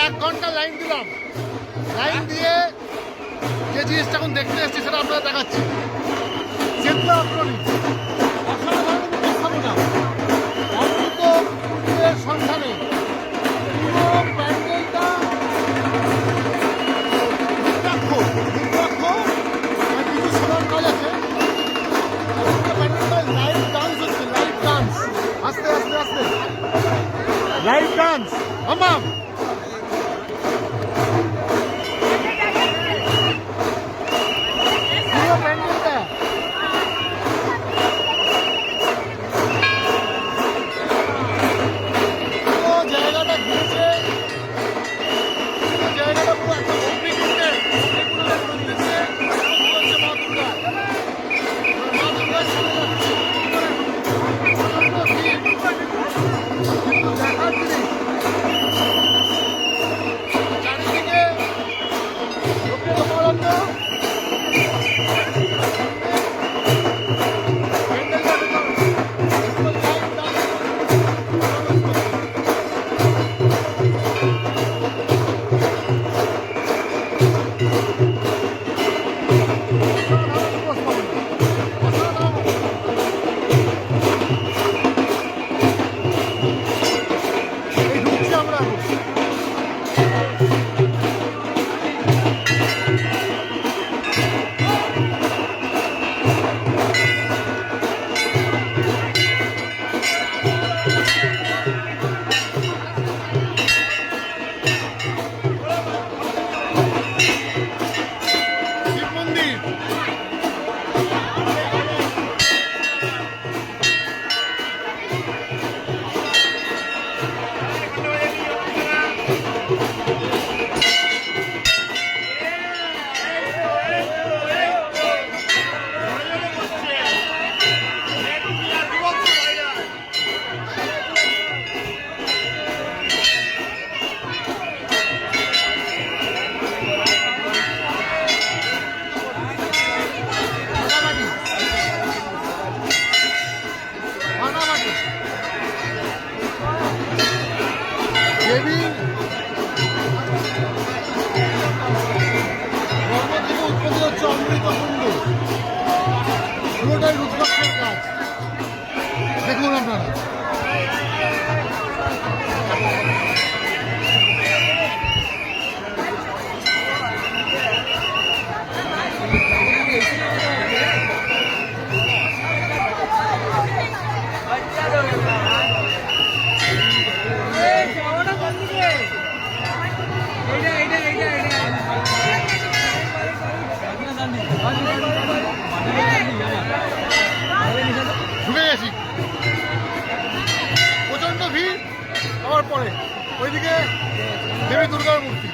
1 ঘন্টা লাইন দিলাম, লাইন দিয়ে যে জিনিসটা এখন দেখতে এসেছি সেটা আপনারা দেখাচ্ছি। চেতলা অগ্রণী অসাধারণ উপস্থাপনা, অমৃত ফুলের সন্ধানে পুরো প্যান্ডেলটা রুদ্রাক্ষ আর কিছু সোনার কাজ আছে। প্যান্ডেলটা লাইভ ডান্স হচ্ছে, লাইভ ডান্স, আস্তে আস্তে আস্তে লাইভ ডান্স। মামাম পুরো প্যান্ডেলটা পুরো জায়গাটা ঘুরেছে, পুরো জায়গাটা পুরো একটা অগ্নিকুণ্ডের মন্দিরে হচ্ছে মা দুর্গা। মা দুর্গার সামনে যাচ্ছে কিন্তু দেখার জিনিস চারিদিকে লোকের অপরাধ। দেবী ধর্ম থেকে উৎপত্তি হচ্ছে অমৃত কুণ্ড, পুরোটাই রুদ্রাক্ষের কাজ। দেখুন আপনারা ঢুকে গেছি, প্রচন্ড ভিড়। আবার পরে ওইদিকে দেবী দুর্গার মূর্তি।